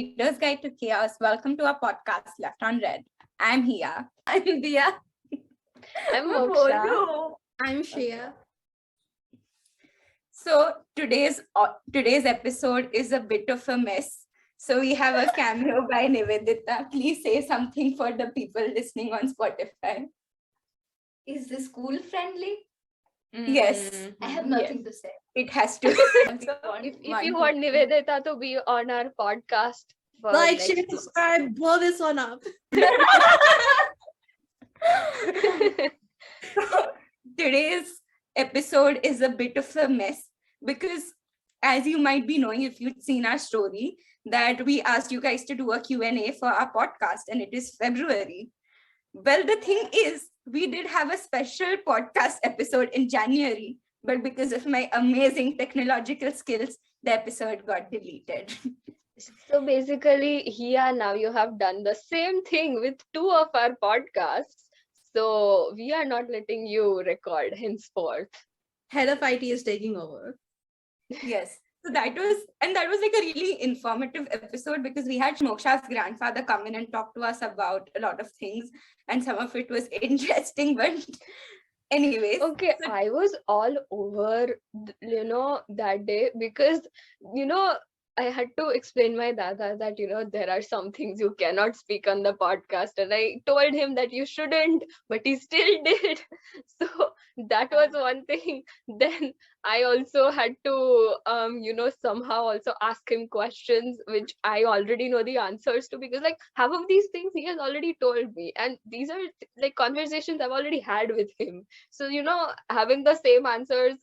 Reader's Guide to Chaos. Welcome to our podcast, Left on Red. I'm Hiya. I'm Diya. I'm Moksha. I'm Shreeya. So today's episode is a bit of a mess. So we have a cameo by Nivedita. Please say something for the people listening on Spotify. Is this school friendly? Yes. I have nothing to say. It has to. If you want Nivedita to be on our podcast, for Like, next share, week. subscribe, blow this one up. Today's episode is a bit of a mess because, as you might be knowing if you've seen our story, that we asked you guys to do a Q&A for our podcast, and it is February. Well, the thing is, we did have a special podcast episode in January, but because of my amazing technological skills, the episode got deleted. So basically, Hiya, now you have done the same thing with two of our podcasts. So we are not letting you record henceforth. Head of IT is taking over. Yes. So that was like a really informative episode because we had Moksha's grandfather come in and talk to us about a lot of things, and some of it was interesting. But anyways, Okay, so I was all over, that day because, I had to explain my dada that, there are some things you cannot speak on the podcast. And I told him that you shouldn't, but he still did. So that was one thing. Then I also had to, somehow also ask him questions, which I already know the answers to, because like half of these things he has already told me. And these are like conversations I've already had with him. So, having the same answers,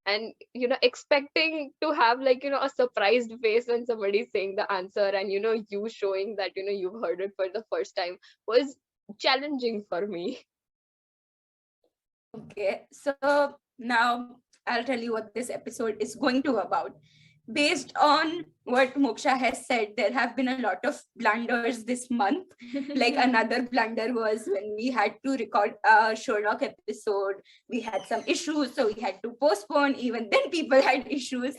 and expecting to have a surprised face when somebody's saying the answer, and you showing that you've heard it for the first time was challenging for me. okay, so now I'll tell you what this episode is going to about. Based on what Moksha has said, there have been a lot of blunders this month. Like another blunder was when we had to record a Sherlock episode. We had some issues, so we had to postpone. Even then, people had issues.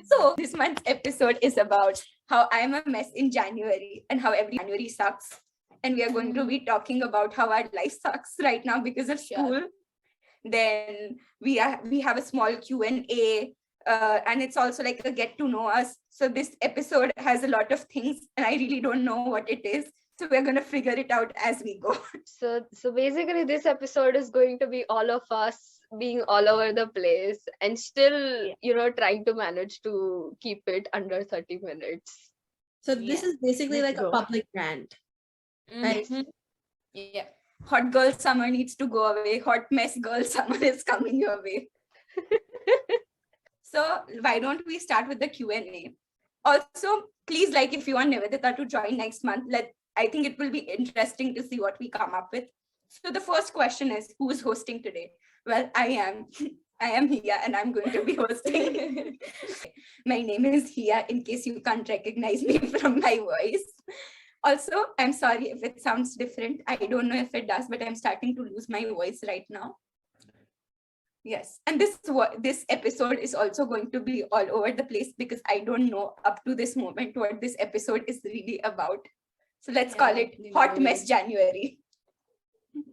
So this month's episode is about how I'm a mess in January and how every January sucks. And we are going to be talking about how our life sucks right now because of school. Then we have a small Q&A. And it's also like a get to know us. So this episode has a lot of things and I really don't know what it is. So we're going to figure it out as we go. So basically this episode is going to be all of us being all over the place and still, trying to manage to keep it under 30 minutes. So this is basically Let's like go. a public rant. Right? Yeah. Hot girl summer needs to go away. Hot mess girl summer is coming your way. So why don't we start with the Q&A? Also, please if you want Nivedita to join next month, I think it will be interesting to see what we come up with. So the first question is, who's hosting today? Well, I am. I am Hiya and I'm going to be hosting. My name is Hiya in case you can't recognize me from my voice. Also, I'm sorry if it sounds different. I don't know if it does, but I'm starting to lose my voice right now. Yes, and this episode is also going to be all over the place because I don't know up to this moment what this episode is really about. So let's call it Hot Mess January.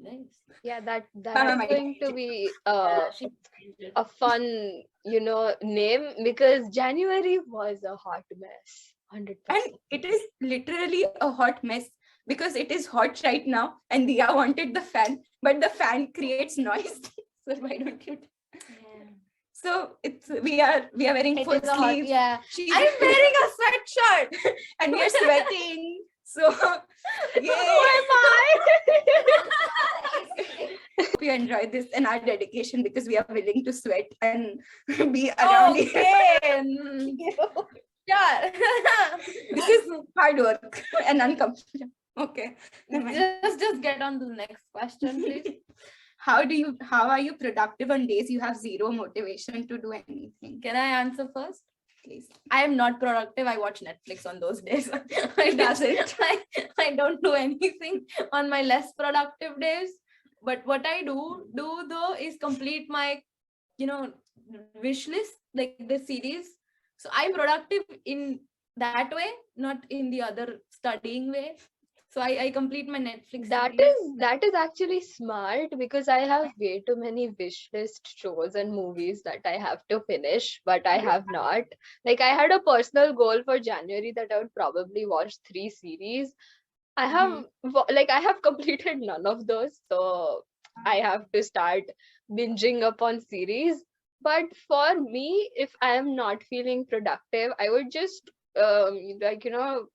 Nice. Yeah, that's Vama going to be a fun, name, because January was a hot mess. 100%. And it is literally a hot mess because it is hot right now and Diya wanted the fan, but the fan creates noise. So why don't you? Yeah. So we are wearing full sleeves. Yeah. I'm wearing a sweatshirt. and we are sweating. So Who am I? hope you enjoy this and our dedication because we are willing to sweat and be around you. Yeah. This is hard work and uncomfortable. Okay. never mind. Just get on to the next question, please. How are you productive on days you have zero motivation to do anything? Can I answer first? Please. I am not productive. I watch Netflix on those days. I don't do anything on my less productive days. But what I do though is complete my, wish list, like the series. So I'm productive in that way, not in the other studying way. So I complete my Netflix That series. is actually smart because I have way too many wish list shows and movies that I have to finish, but I have not. Like I had a personal goal for January that I would probably watch 3 series. I have like I have completed none of those, so I have to start binging up on series. But for me, if I am not feeling productive, I would just like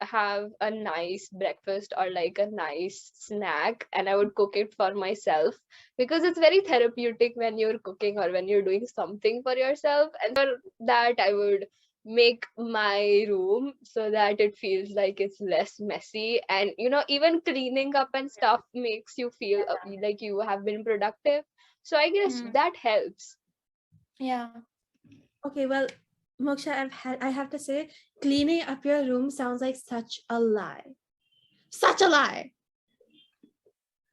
have a nice breakfast or like a nice snack, and I would cook it for myself because it's very therapeutic when you're cooking or when you're doing something for yourself. And for that, I would make my room so that it feels like it's less messy, and even cleaning up and stuff makes you feel like you have been productive, so I guess that helps. Yeah. Okay, well, Moksha, I have to say, cleaning up your room sounds like such a lie. Such a lie.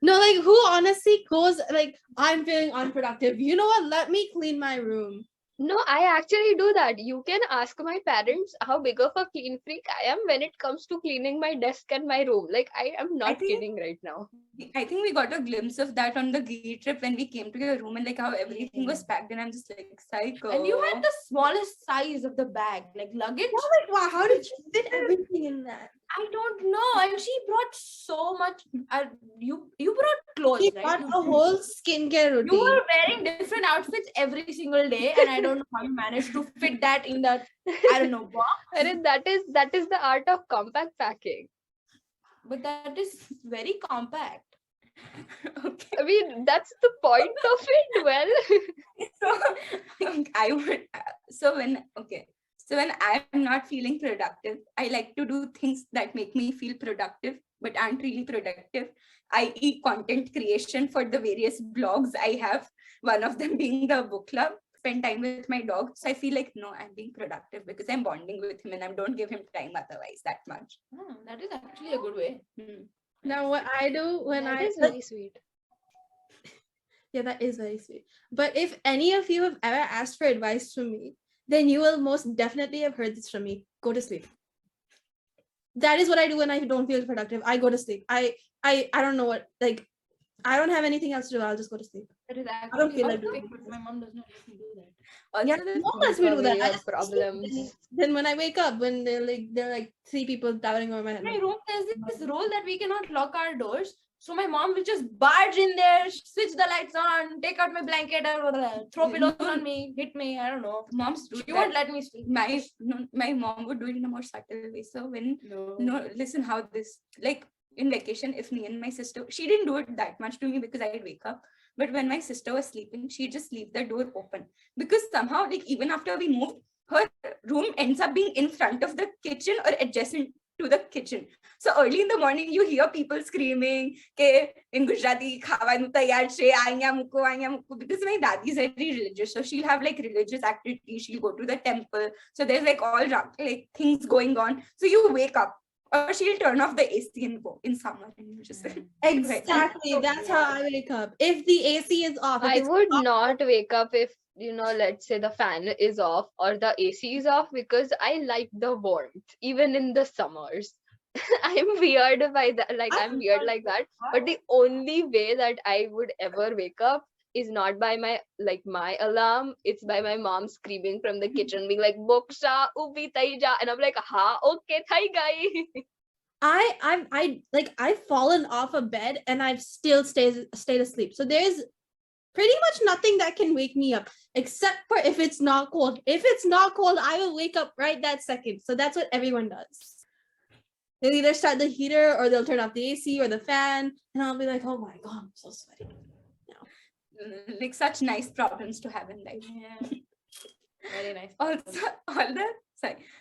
No, like who honestly goes like, I'm feeling unproductive. You know what? Let me clean my room. No, I actually do that. You can ask my parents how big of a clean freak I am when it comes to cleaning my desk and my room. Like, I am not think- kidding right now. I think we got a glimpse of that on the Gee trip when we came to your room and like how everything was packed, and I'm just like, psycho. And you had the smallest size of the bag, like luggage. Oh, like, wow, how did you fit everything in that? I don't know. And she brought so much. You brought clothes, She right? got a whole skincare You routine. were wearing different outfits every single day, and I don't know how you managed to fit that in that, I don't know, box. And that is the art of compact packing. But that is very compact. Okay. I mean, that's the point of it. Well, So I would so when I'm not feeling productive, I like to do things that make me feel productive but aren't really productive, i.e. content creation for the various blogs I have, one of them being the book club. Spend time with my dog, so I feel like no, I'm being productive because I'm bonding with him and I don't give him time otherwise that much. That is actually a good way. Now, what I do when that I is very sweet. yeah, that is very sweet. But if any of you have ever asked for advice from me, then you will most definitely have heard this from me. Go to sleep. That is what I do when I don't feel productive. I go to sleep. I don't know what, like, I don't have anything else to do. I'll just go to sleep. That is I don't actually feel like okay, doing but my mom does not let me do that. Also, Yeah, there's no one lets me do that. Away I your just problems. then when I wake up, when they're like 3 people towering over my head. In my like, room, there's this rule that we cannot lock our doors. So my mom will just barge in there, switch the lights on, take out my blanket, or throw pillows on me, hit me. I don't know. moms do She that. won't let me sleep. My mom would do it in a more subtle way. So when listen how this, like in vacation, if me and my sister, she didn't do it that much to me because I'd wake up, but when my sister was sleeping, she'd just leave the door open because somehow, like, even after we moved, her room ends up being in front of the kitchen or adjacent to the kitchen. So early in the morning you hear people screaming ke in Gujarati khawanu taiyar છે અહીંયા મૂકો, because my dadi is very religious, so she'll have like religious activities, she'll go to the temple, so there's like all like things going on, so you wake up, or she'll turn off the AC and go in summer, and you just exactly. That's how I wake up. If the AC is off, if I it's would off, not wake up if, let's say the fan is off or the AC is off because I like the warmth, even in the summers. I'm weird by that. Like, I'm weird like that. But the only way that I would ever wake up is not by my alarm. It's by my mom screaming from the kitchen, being like, Moksha, ubi tai ja. And I'm like, ha, okay, thai guy. I've fallen off a bed and I've still stayed asleep. So there's pretty much nothing that can wake me up except for if it's not cold. If it's not cold, I will wake up right that second. So that's what everyone does. They'll either start the heater or they'll turn off the AC or the fan, and I'll be like, oh my god, I'm so sweaty. like such nice problems to have in life. Yeah. Very nice. Also,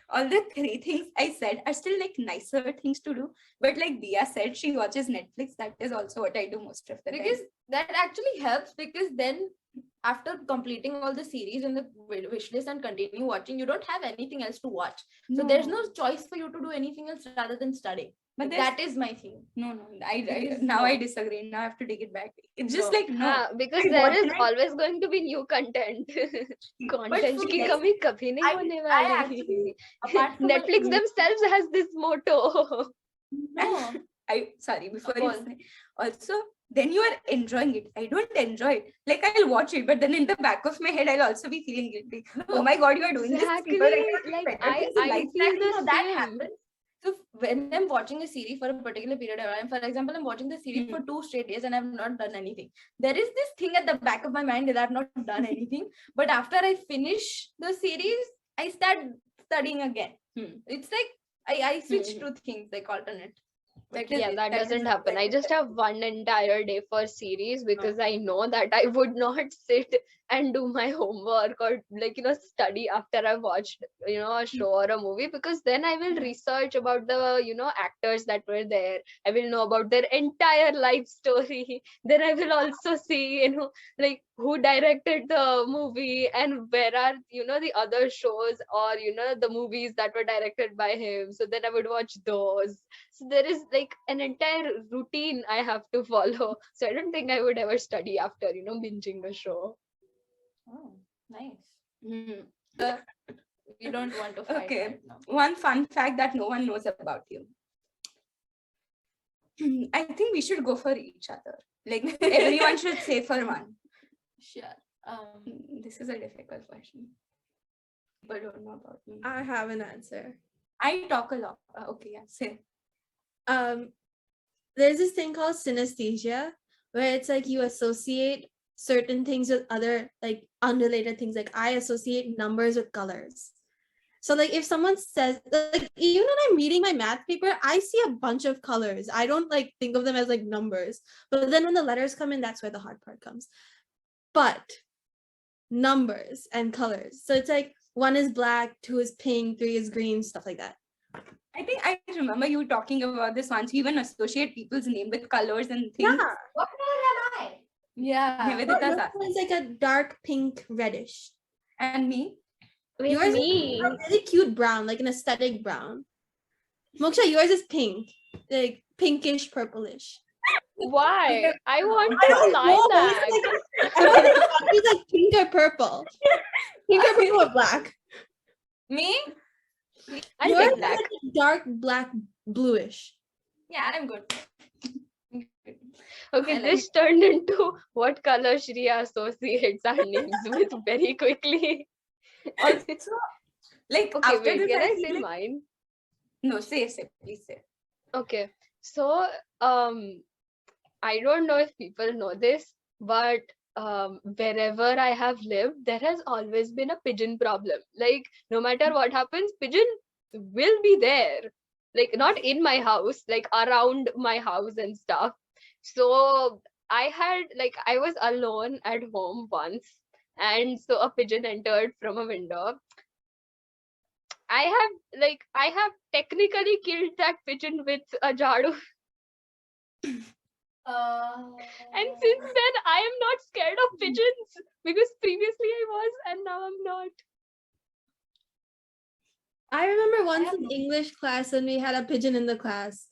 all the 3 things I said are still like nicer things to do. But like Diya said, she watches Netflix. That is also what I do most of the Because time. that actually helps, because then after completing all the series in the wish list and continue watching, you don't have anything else to watch. So there's no choice for you to do anything else rather than studying. But That is my thing. no, Because now I no. disagree. Now I have to take it back. It's just No. like no. because I there watch is and I- always going to be new content. Content for की me, कमी कभी नहीं I- होने I वाली. actually, apart from my Netflix English- themselves has this motto. No. I sorry before Of you course. say. Also, then you are enjoying it. I don't enjoy it. Like I'll watch it, but then in the back of my head, I'll also be feeling guilty. Oh my god, you are doing Exactly. this. People are Like better things in I life. feel the So that same. happens. So when I'm watching a series for a particular period of time, for example, I'm watching the series for 2 straight days and I've not done anything. There is this thing at the back of my mind that I've not done anything. But after I finish the series, I start studying again. It's like I switch to things like alternate. Like Yeah, that doesn't happen. I just have one entire day for series because I know that I would not sit and do my homework or like study after I've watched a show or a movie, because then I will research about the actors that were there. I will know about their entire life story. Then I will also see like who directed the movie and where are the other shows or the movies that were directed by him. So then I would watch those. So there is like an entire routine I have to follow. So I don't think I would ever study after binging a show. Oh, nice. Hmm. We don't want to fight Okay. right now. One fun fact that no one knows about you. I think we should go for each other. Like everyone should say for one. Sure. This is a difficult question. People don't know about me. I have an answer. I talk a lot. Okay, yeah, say. There's this thing called synesthesia where it's like you associate certain things with other like unrelated things. Like I associate numbers with colors. So like if someone says, like even when I'm reading my math paper, I see a bunch of colors. I don't like think of them as like numbers. But then when the letters come in, that's where the hard part comes. But numbers and colors. So it's like 1 is black, 2 is pink, 3 is green, stuff like that. I think I remember you talking about this once. You even associate people's name with colors and things. Yeah. What color am I? Yeah. Nivedita's asked. It's like a dark pink reddish. And me? With Yours me, is a really cute brown, like an aesthetic brown. Moksha, yours is pink, like pinkish purplish. why? I want I to don't lie know. that. It's like pink or purple. Pink or purple or black. Me? I'll Yours take is black. like dark black bluish. Yeah, I'm good. Okay, I like this turned into what color Shreeya associates our names with very quickly. Also, like Okay, after wait, this, can I feel say like- mine? No, say, please say. Okay, so I don't know if people know this, but wherever I have lived, there has always been a pigeon problem. Like no matter what happens, pigeon will be there. Like not in my house, like around my house and stuff. So I was alone at home once, and so a pigeon entered from a window. I have technically killed that pigeon with a jadu. And since then, I am not scared of pigeons because previously I was and now I'm not. I remember once have in no- English class when we had a pigeon in the class.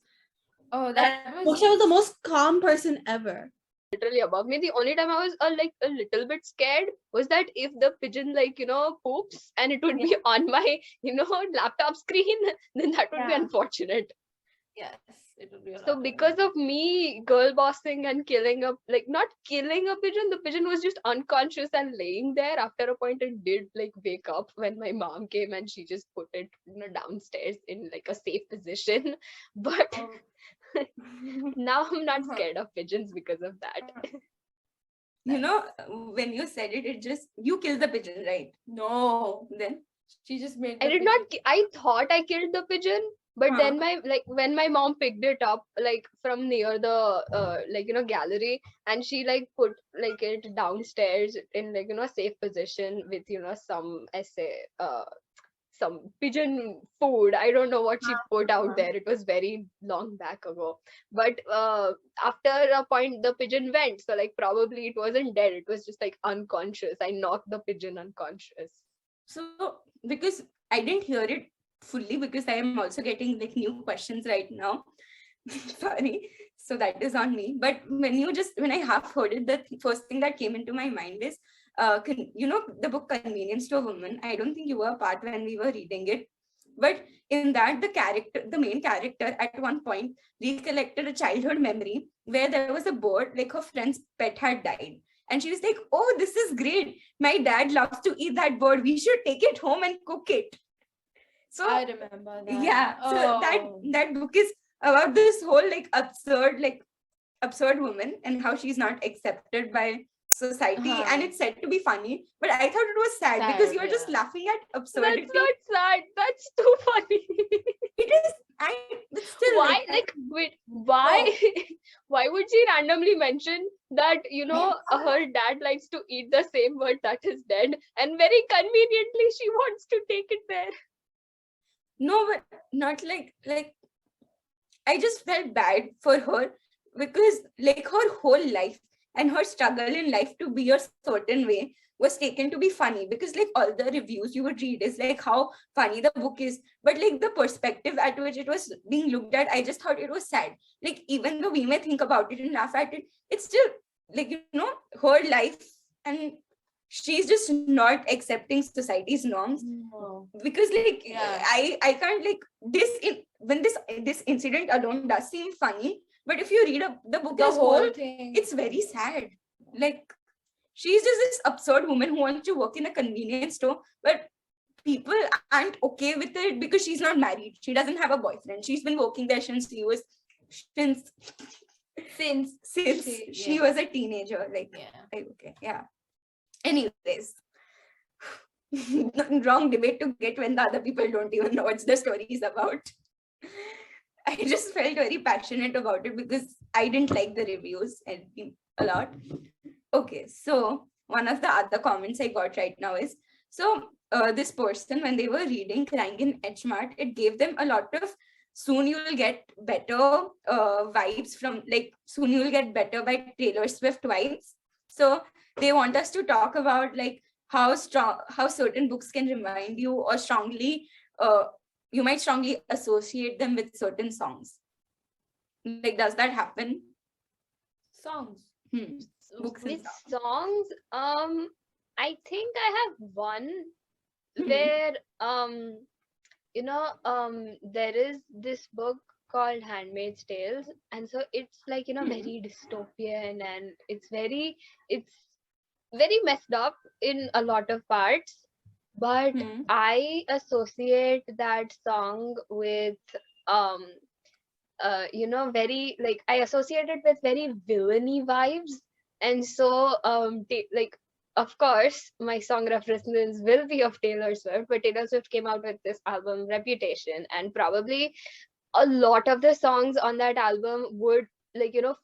Oh, that was Moksha was the most calm person ever. Literally above me. The only time I was a little bit scared was that if the pigeon poops and it would be on my laptop screen, then that would be Yeah. unfortunate. yes, it would be a So lot because of me girl bossing and killing not killing a pigeon, the pigeon was just unconscious and laying there. After a point, it did wake up when my mom came and she just put it downstairs in a safe position. But now I'm not scared of pigeons because of that. You know, when you said it, you killed the pigeon, right? No, Then she just made. I the did not. pigeon- I thought I killed the pigeon, but Huh. then when my mom picked it up from near the gallery, and she put it downstairs in a safe position with some essay some pigeon food. I don't know what she put out there. It was very long back ago. But after a point, the pigeon went. So like probably it wasn't dead. It was just like unconscious. I knocked the pigeon unconscious. So because I didn't hear it fully, because I am also getting like new questions right now. Sorry. So that is on me. But when I half heard it, the first thing that came into my mind is, the book Convenience to a Woman. I don't think you were a part when we were reading it. But in that, the main character at one point recollected a childhood memory where there was a bird, like her friend's pet had died. And she was like, oh, this is great. My dad loves to eat that bird. We should take it home and cook it. So I remember that. yeah, so that book is about this whole absurd woman and how she's not accepted by society, and it's said to be funny, but I thought it was sad because you're just laughing at absurdity. That's not sad. That's too funny. It is. But still, Why? Like, wait, why? Why would she randomly mention that, her dad likes to eat the same bird that is dead, and very conveniently she wants to take it there? No, but not like I just felt bad for her because like her whole life and her struggle in life to be a certain way was taken to be funny, because like all the reviews you would read is like how funny the book is, but like the perspective at which it was being looked at, I just thought it was sad. Like even though we may think about it and laugh at it, it's still like her life, and she's just not accepting society's norms. Because like I can't like when this incident alone does seem funny, but if you read the book as whole thing, it's very sad. Like she's just this absurd woman who wants to work in a convenience store, but people aren't okay with it because she's not married. She doesn't have a boyfriend. She's been working there since she was a teenager. Anyways, wrong debate to get when the other people don't even know what the story is about. I just felt very passionate about it because I didn't like the reviews a lot. Okay, so one of the other comments I got right now is, so this person, when they were reading Crying in Edgemart, it gave them a lot of soon you will get better vibes from, like, soon you will get better by Taylor Swift vibes. So they want us to talk about like how certain books can remind you or strongly you might strongly associate them with certain songs. Like, does that happen? Songs. Books with songs, I think I have one where there is this book called Handmaid's Tales, and so it's like very dystopian, and it's very messed up in a lot of parts, but I associate that song with very, like, I associate it with very villainy vibes. And so of course my song references will be of Taylor Swift, but Taylor Swift came out with this album Reputation, and probably a lot of the songs on that album would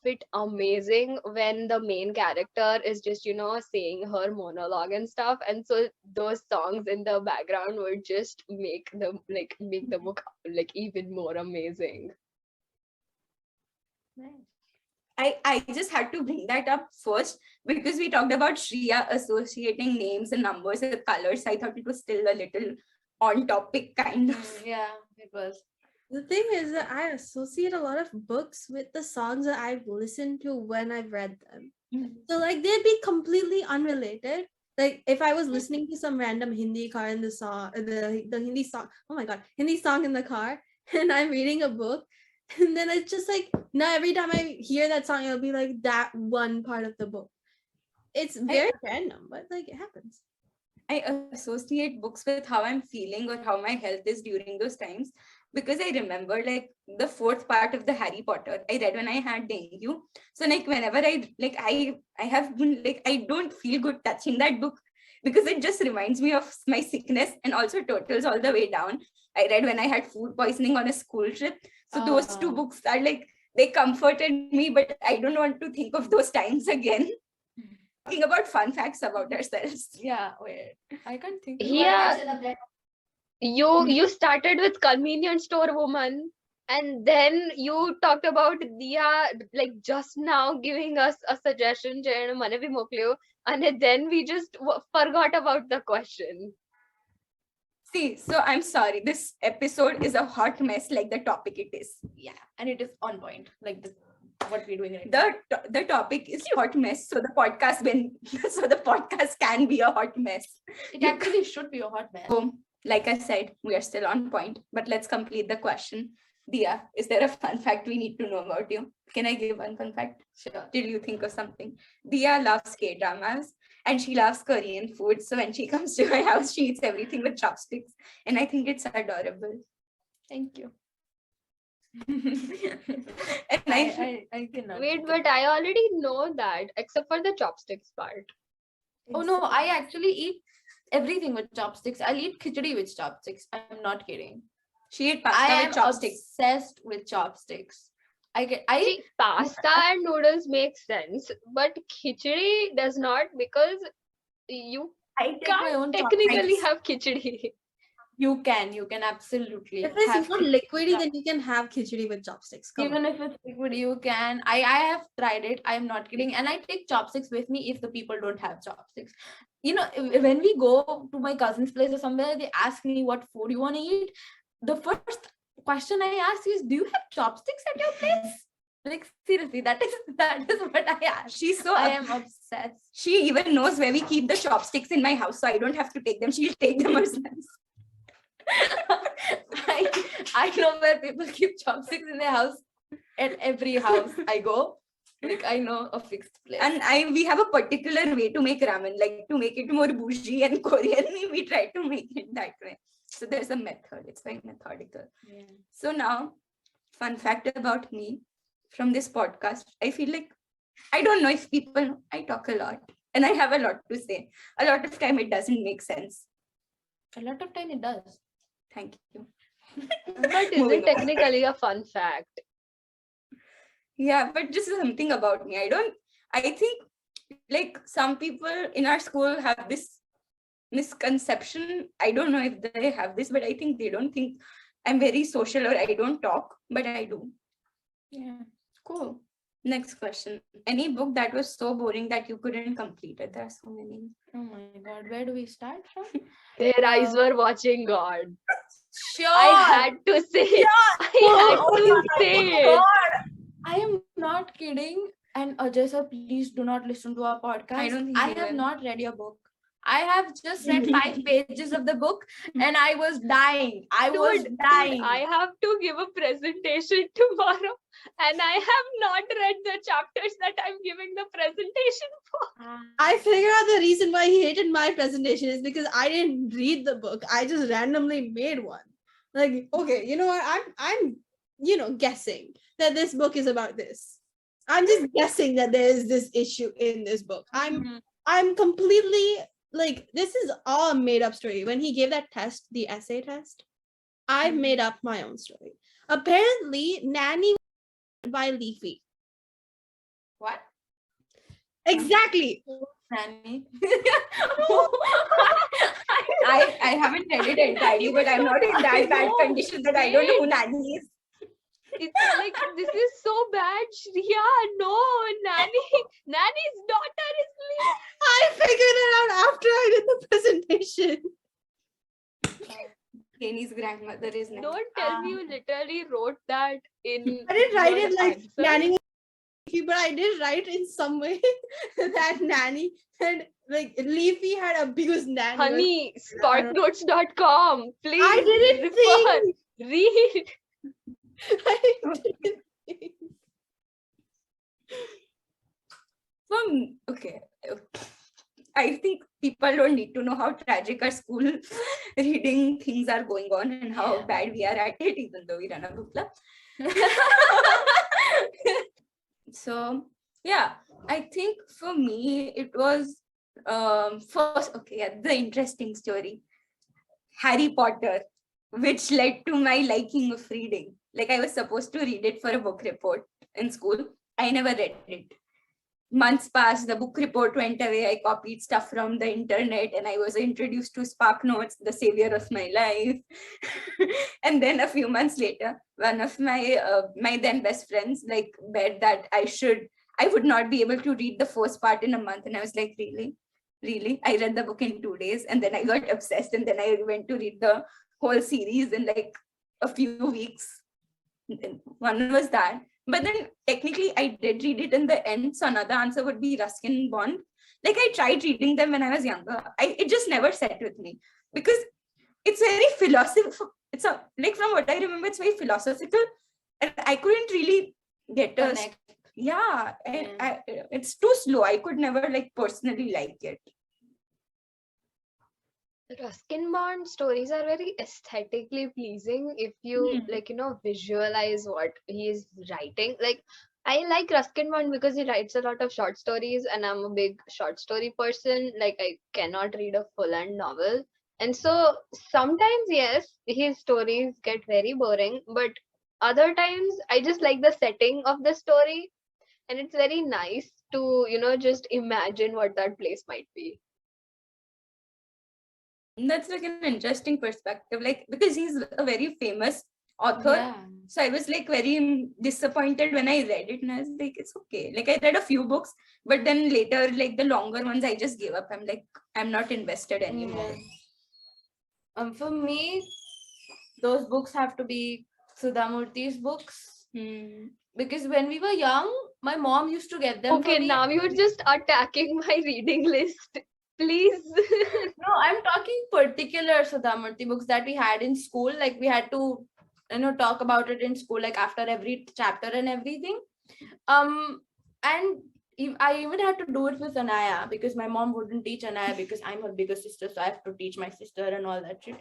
fit amazing when the main character is just saying her monologue and stuff, and so those songs in the background would just make the book like even more amazing. I just had to bring that up first because we talked about Shreeya associating names and numbers with colors. I thought it was still a little on topic kind of. Yeah, it was. The thing is that I associate a lot of books with the songs that I've listened to when I've read them. So like they'd be completely unrelated. Like if I was listening to some random Hindi car in the song, the Hindi song, oh my god, Hindi song in the car, and I'm reading a book, and then it's just like now every time I hear that song, it'll be like that one part of the book. It's very random, but like it happens. I associate books with how I'm feeling or how my health is during those times, because I remember like the fourth part of the Harry Potter I read when I had dengue. So like whenever I have been like, I don't feel good touching that book because it just reminds me of my sickness, and also Turtles All the Way Down I read when I had food poisoning on a school trip. So those two books are like, they comforted me, but I don't want to think of those times again. Talking about fun facts about ourselves. Yeah, wait. I can't think. Yeah. You started with convenience store woman, and then you talked about Diya like just now giving us a suggestion, Jayan mane bhi mokleo, and then we just forgot about the question. See, so I'm sorry. This episode is a hot mess, like the topic it is. Yeah, and it is on point. Like this, what we're doing right now. The topic is hot mess, so the podcast can be a hot mess. It actually should be a hot mess. So, like I said, we are still on point, but let's complete the question. Diya, is there a fun fact we need to know about you? Can I give one fun fact? Sure. Did you think of something? Diya loves K-dramas and she loves Korean food. So when she comes to my house, she eats everything with chopsticks. And I think it's adorable. Thank you. And I cannot. Wait, but I already know that, except for the chopsticks part. Oh no, I actually eat everything with chopsticks. I'll eat khichdi with chopsticks. I'm not kidding. she ate I pasta am with chopsticks. obsessed with chopsticks. I See, pasta and noodles make sense, but khichdi does not, because you take my own can't technically chopsticks. have khichdi. You can absolutely If it's have not khichdi. liquidy, then you can have khichdi with chopsticks. Come on. Even if it's liquid, you can. I have tried it. I am not kidding. And I take chopsticks with me if the people don't have chopsticks. You know, when we go to my cousin's place or somewhere, they ask me what food you want to eat. The first question I ask is, do you have chopsticks at your place? Like seriously, that is what I ask. She's so I am obsessed. She even knows where we keep the chopsticks in my house, so I don't have to take them. She'll take them herself. I know where people keep chopsticks in their house. At every house I go, like I know a fixed place. And we have a particular way to make ramen, like to make it more bougie and Korean. We try to make it that way. So there's a method. It's very methodical. Yeah. So now, fun fact about me from this podcast, I feel like I don't know if people, I talk a lot and I have a lot to say. A lot of time it doesn't make sense. A lot of time it does. Thank you. But is Moving it on. technically a fun fact? Yeah, but just something about me. I think like some people in our school have this misconception. I don't know if they have this, but I think they don't think I'm very social or I don't talk, but I do. Yeah. Cool. Next question. Any book that was so boring that you couldn't complete it? There are so many. Oh my god, where do we start from? Their eyes were watching God. Sure. I had to say it. I had to say it. I am not kidding. And Ajay sir, please do not listen to our podcast. I don't think I he have will. not read your book. I have just read 5 pages of the book and I was dying. I was Dude, dying. I have to give a presentation tomorrow, and I have not read the chapters that I'm giving the presentation for. I figured out the reason why he hated my presentation is because I didn't read the book. I just randomly made one. Like, okay, you know what? I'm guessing that this book is about this. I'm just guessing that there is this issue in this book. I'm completely like, this is all a made up story. When he gave that test, the essay test, I made up my own story. Apparently, Nanny was by Leafy. What? Exactly. Nanny? I haven't read it entirely, but I'm not in that bad condition that I don't know who Nanny is. It's like, this is so bad, Shreeya. No, Nanny's daughter is Leafy. I figured it out after I did the presentation. Kenny's grandmother is Nanny. Don't tell me you literally wrote that in. I didn't write your it like answer. Nanny was Leafy, but I did write in some way that Nanny and like Leafy had abused Nanny. Honey, sparknotes.com. Please. I didn't refer, think. read. I didn't think. Okay. I think people don't need to know how tragic our school reading things are going on and how bad we are at it, even though we run a book club. So yeah, I think for me it was first, the interesting story, Harry Potter, which led to my liking of reading. Like I was supposed to read it for a book report in school. I never read it. months passed, the book report went away, I copied stuff from the internet, and I was introduced to Spark Notes, the savior of my life. And then a few months later, one of my then best friends like bet that I would not be able to read the first part in a month. And I was like, really? I read the book in 2 days, and then I got obsessed, and then I went to read the whole series in like a few weeks. One was that. But then technically I did read it in the end. So another answer would be Ruskin Bond. Like I tried reading them when I was younger. It just never sat with me because it's very philosophical. It's like from what I remember, it's very philosophical, and I couldn't really get a Connect. yeah. And it's too slow. I could never like personally like it. Ruskin Bond stories are very aesthetically pleasing if you visualize what he is writing. Like I like Ruskin Bond because he writes a lot of short stories, and I'm a big short story person. Like I cannot read a full-length novel. And so sometimes, yes, his stories get very boring, but other times I just like the setting of the story, and it's very nice to, just imagine what that place might be. That's like an interesting perspective, like because he's a very famous author. Yeah. So I was like very disappointed when I read it, and I was like, it's okay. Like I read a few books, but then later, like the longer ones, I just gave up. I'm like, I'm not invested anymore. For me, those books have to be Sudhamurthy's books. Because when we were young, my mom used to get them for Okay, me. now you're just attacking my reading list. Please. No, I'm talking particular Sudhamurthy books that we had in school. Like we had to, talk about it in school, like after every chapter and everything. And I even had to do it with Anaya because my mom wouldn't teach Anaya because I'm her bigger sister, so I have to teach my sister and all that shit.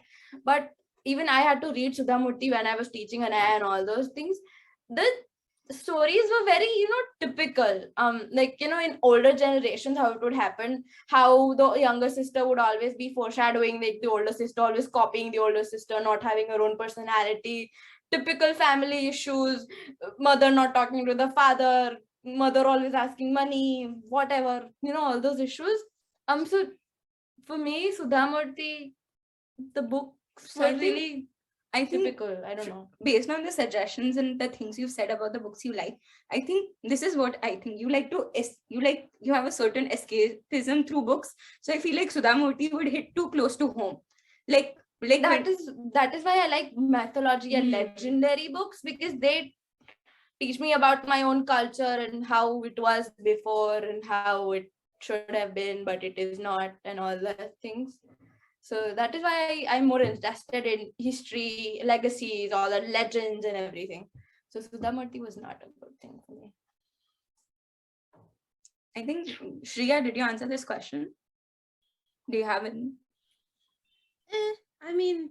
But even I had to read Sudhamurthy when I was teaching Anaya and all those things. The stories were very typical, in older generations how it would happen, how the younger sister would always be foreshadowing, like the older sister always copying the older sister, not having her own personality, typical family issues, mother not talking to the father, mother always asking money, whatever, all those issues. So for me, Sudhamurthy, the books So I were think- really I think typical. I don't know. based on the suggestions and the things you've said about the books you like, I think this is what I think. You have a certain escapism through books. So I feel like Sudhamurthy would hit too close to home. Like that is why I like mythology and Hmm. legendary books, because they teach me about my own culture and how it was before and how it should have been, but it is not, and all the things. So that is why I'm more interested in history, legacies, all the legends and everything. So Sudhamurthy was not a good thing for me. I think Shreeya, did you answer this question? Do you have any? I mean,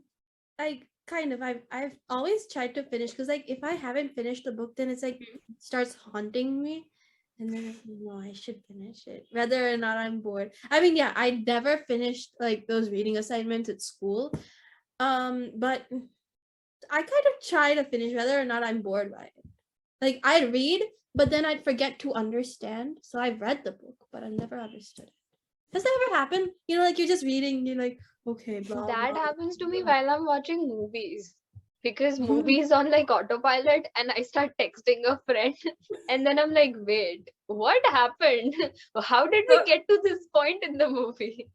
like kind of. I've always tried to finish because like if I haven't finished the book, then it's like it starts haunting me, and then no, I should finish it, whether or not I'm bored. I mean, yeah, I never finished like those reading assignments at school, but I kind of try to finish whether or not I'm bored by it. Like I'd read, but then I'd forget to understand. So I've read the book, but I never understood it. Has that ever happened? Like you're just reading, you're like, okay, blah, That blah, happens to me blah. while I'm watching movies. Because movies on like autopilot, and I start texting a friend, and then I'm like, wait, what happened? How did we get to this point in the movie?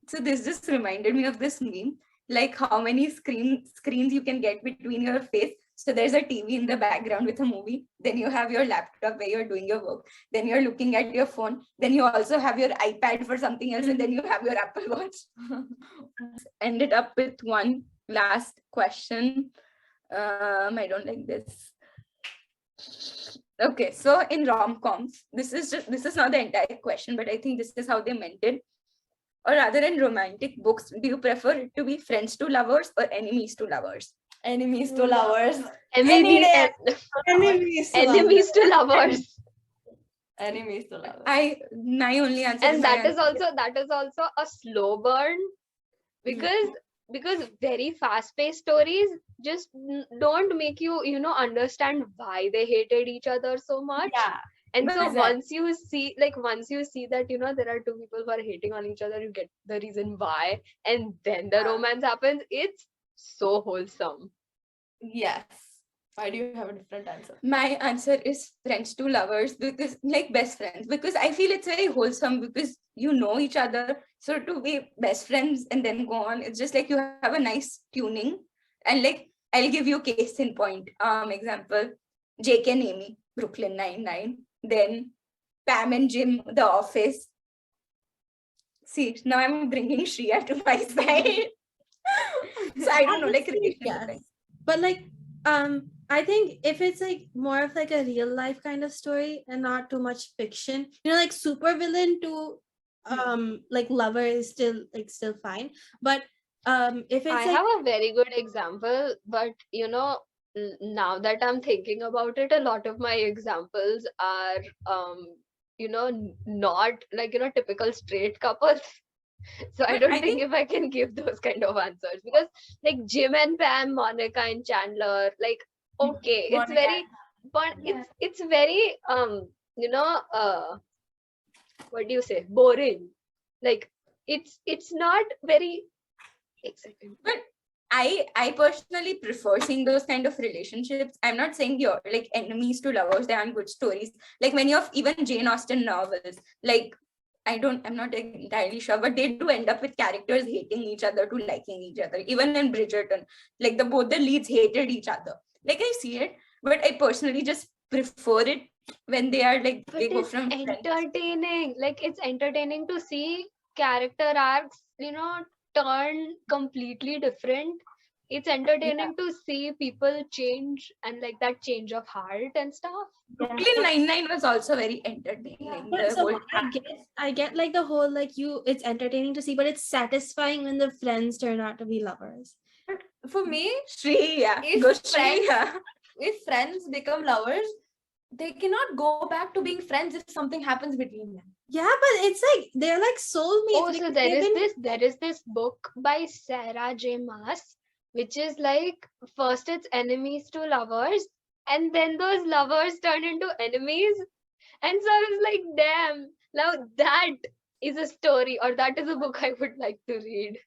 So this just reminded me of this meme, like how many screens you can get between your face. So there's a TV in the background with a movie. Then you have your laptop where you're doing your work. Then you're looking at your phone. Then you also have your iPad for something else. And then you have your Apple Watch. Ended up with one last question. I don't like this. Okay, so in rom-coms, this is not the entire question, but I think this is how they meant it. Or rather, in romantic books, do you prefer it to be friends to lovers or enemies to lovers? Enemies to lovers. Enemy, day. Enemies to enemies to lovers. Enemies to lovers. My only answer is And my that is also a slow burn, because very fast-paced stories just don't make you understand why they hated each other so much. Yeah. And so Exactly. once you see that, there are two people who are hating on each other, you get the reason why, and then the Yeah. romance happens. It's so wholesome. Yes. Why do you have a different answer? My answer is friends to lovers, because like best friends, because I feel it's very wholesome because you know each other. So to be best friends and then go on, it's just like you have a nice tuning. And like I'll give you case in point. Example, Jake and Amy, Brooklyn Nine-Nine. Then Pam and Jim, The Office. See, now I'm bringing Shreeya to my side. So I don't know, like Honestly, relationship. yes. But like, I think if it's like more of like a real life kind of story and not too much fiction, like super villain to like lover is still fine. But if I it's like have a very good example, but now that I'm thinking about it, a lot of my examples are not like typical straight couples. So I But don't I think think if I can give those kind of answers, because like Jim and Pam, Monica and Chandler, like okay, it's Monica. very, but Yeah. it's very what do you say, boring. Like it's not very exciting. but I personally prefer seeing those kind of relationships. I'm not saying you're like enemies to lovers, they aren't good stories. Like many of even Jane Austen novels, like I'm not entirely sure, but they do end up with characters hating each other to liking each other. Even in Bridgerton, like both the leads hated each other. Like I see it, but I personally just prefer it when they are like But they go it's from friends. entertaining. Like it's entertaining to see character arcs, turn completely different. It's entertaining to see people change and like that change of heart and stuff. Brooklyn Nine-Nine was also very entertaining. Yeah. but The so whole I get like the whole like it's entertaining to see, but it's satisfying when the friends turn out to be lovers. For me, Shreeya, if go friends Shreeya. if friends become lovers, they cannot go back to being friends if something happens between them. Yeah, but it's like they're like soulmates. Oh, because so they've been there is this book by Sarah J. Maas, which is like first it's enemies to lovers, and then those lovers turn into enemies. And so I was like, damn, now that is a story, or that is a book I would like to read.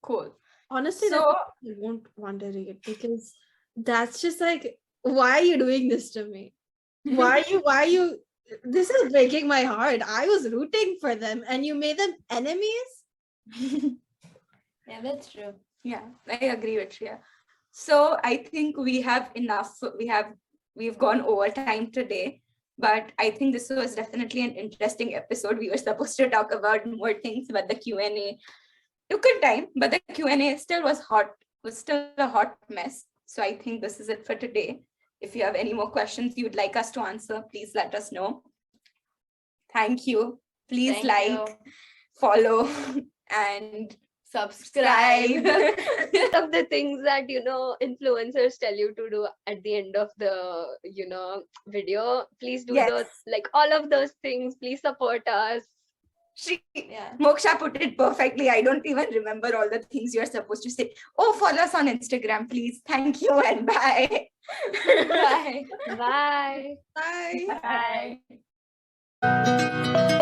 Cool. honestly So I won't want to read because that's just like, why are you doing this to me? Why are you this is breaking my heart. I was rooting for them and you made them enemies. Yeah, that's true. yeah, I agree with Shreeya. So I think we have enough. We've gone over time today, but I think this was definitely an interesting episode. We were supposed to talk about more things, but the Q&A took a time. But the Q&A still was still a hot mess. So I think this is it for today. If you have any more questions you'd like us to answer, please let us know. Thank you. Please Thank like, you. follow, and Subscribe. Of the things that influencers tell you to do at the end of the video, please do Yes. those, like all of those things. Please support us. Yeah. Moksha put it perfectly. I don't even remember all the things you're supposed to say. Oh, follow us on Instagram, please. Thank you and bye. Bye. Bye. Bye. Bye.